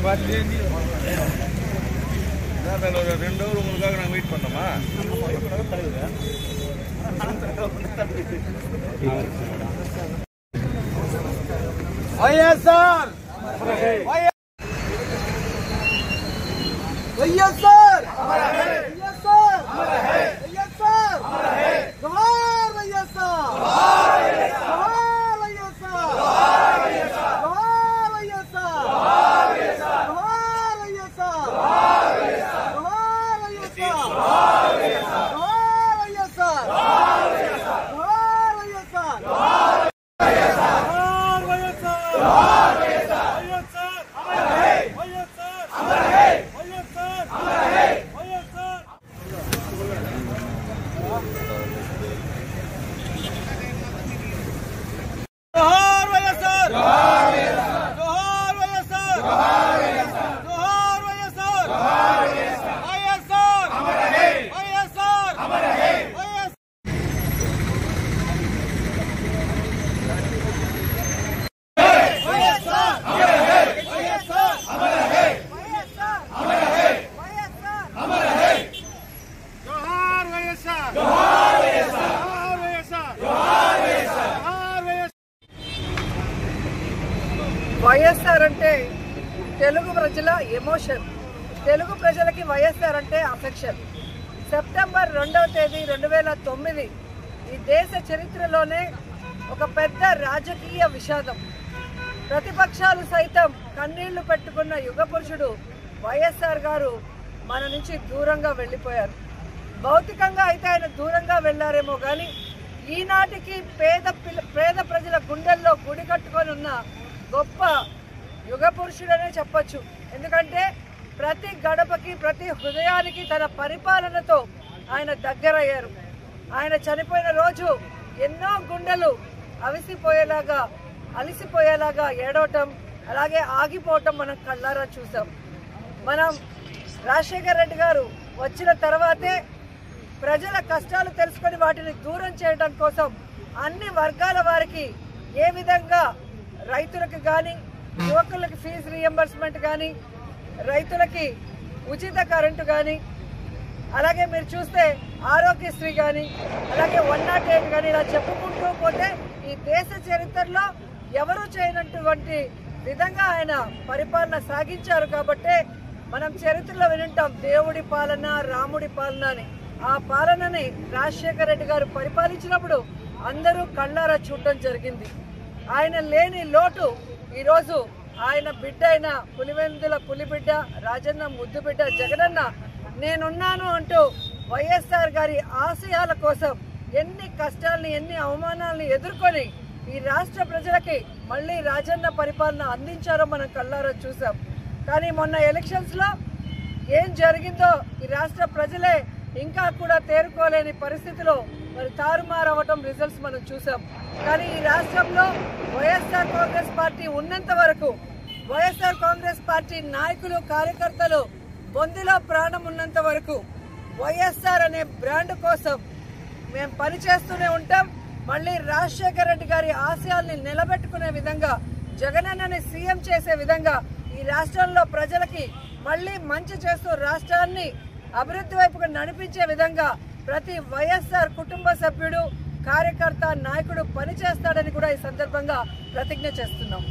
2 రోజులు ముందుగా నాకు మీట్ பண்ணமா వైఎస్ఆర్ వైఎస్ఆర్ వైఎస్ఆర్ వైఎస్ఆర్ జోహార్ వైఎస్ఆర్ జోహార్ వైఎస్ఆర్ జోహార్ వైఎస్ఆర్ జోహార్ వైఎస్ఆర్ జోహార్ వైఎస్ఆర్ జోహార్ వైఎస్ఆర్ జోహార్ వైఎస్ఆర్ జోహార్ వైఎస్ఆర్ జోహార్ వైఎస్ఆర్ జోహార్ వైఎస్ఆర్ జోహార్ వైఎస్ఆర్ జోహార్ వైఎస్ఆర్ జోహార్ వైఎస్ఆర్ అంటే తెలుగు ప్రజల ఎమోషన్. తెలుగు ప్రజలకి వైఎస్ఆర్ అంటే అఫెక్షన్. సెప్టెంబర్ 2వ తేదీ 2009 ఈ దేశ చరిత్రలోనే ఒక పెద్ద రాజకీయ విషాదం. ప్రతిపక్షాలు సైతం కన్నీళ్లు పెట్టుకున్న యుగ పురుషుడు వైఎస్ఆర్ గారు మన నుంచి దూరంగా వెళ్ళిపోయారు. భౌతికంగా అయితే ఆయన దూరంగా వెళ్ళారేమో కానీ ఈనాటికి పేద ప్రజల గుండెల్లో గుడి కట్టుకొని ఉన్న గొప్ప యుగ పురుషుడనే చెప్పచ్చు. ఎందుకంటే ప్రతి గడపకి ప్రతి హృదయానికి తన పరిపాలనతో ఆయన దగ్గరయ్యారు. ఆయన చనిపోయిన రోజు ఎన్నో గుండెలు అలసిపోయేలాగా ఏడవటం, అలాగే ఆగిపోవటం మనం కళ్ళారా చూసాం. మనం రాజశేఖర రెడ్డి గారు వచ్చిన తర్వాతే ప్రజల కష్టాలు తెలుసుకొని వాటిని దూరం చేయడం కోసం అన్ని వర్గాల వారికి ఏ విధంగా రైతులకు కానీ, యువకులకి ఫీజు రీఎంబర్స్మెంట్ కానీ, రైతులకి ఉచిత కరెంటు కానీ, అలాగే మీరు చూస్తే ఆరోగ్యశ్రీ కానీ, అలాగే 108 కానీ, ఇలా చెప్పుకుంటూ పోతే ఈ దేశ చరిత్రలో ఎవరూ చేయనటువంటి విధంగా ఆయన పరిపాలన సాగించారు. కాబట్టే మనం చరిత్రలో వింటాం దేవుడి పాలన, రాముడి పాలన అని. ఆ పాలనని రాజశేఖర రెడ్డి గారు పరిపాలించినప్పుడు అందరూ కళ్ళారా చూడటం జరిగింది. ఆయన లేని లోటు ఈరోజు ఆయన బిడ్డ అయిన పులివెందుల పులిబిడ్డ, రాజన్న ముద్దుబిడ్డ జగనన్న నేనున్నాను అంటూ వైఎస్ఆర్ గారి ఆశయాల కోసం ఎన్ని కష్టాలని, ఎన్ని అవమానాలను ఎదుర్కొని ఈ రాష్ట్ర ప్రజలకి మళ్ళీ రాజన్న పరిపాలన అందించారో మనం కళ్ళారా చూసాం. కానీ మొన్న ఎలక్షన్స్లో ఏం జరిగిందో ఈ రాష్ట్ర ప్రజలే ఇంకా కూడా తేరుకోలేని పరిస్థితిలో మరి తారుమారవటం రిజల్ట్స్ మనం చూసాం. కానీ ఈ రాష్ట్రంలో వైఎస్ఆర్ కాంగ్రెస్ పార్టీ ఉన్నంత వరకు, వైఎస్ఆర్ కాంగ్రెస్ పార్టీ నాయకులు, కార్యకర్తలు బొందిలో ప్రాణం ఉన్నంత వరకు వైఎస్ఆర్ అనే బ్రాండ్ కోసం మేము పనిచేస్తూనే ఉంటాం. మళ్ళీ రాజశేఖర రెడ్డి గారి ఆశయాల్ని నిలబెట్టుకునే విధంగా, జగనన్నని సీఎం చేసే విధంగా ఈ రాష్ట్రంలో ప్రజలకి మళ్ళీ మంచి చేస్తూ రాష్ట్రాన్ని అభివృద్ధి వైపుగా నడిపించే విధంగా ప్రతి వైఎస్ఆర్ కుటుంబ సభ్యుడు, కార్యకర్త, నాయకుడు పనిచేస్తాడని కూడా ఈ సందర్భంగా ప్రతిజ్ఞ చేస్తున్నాం.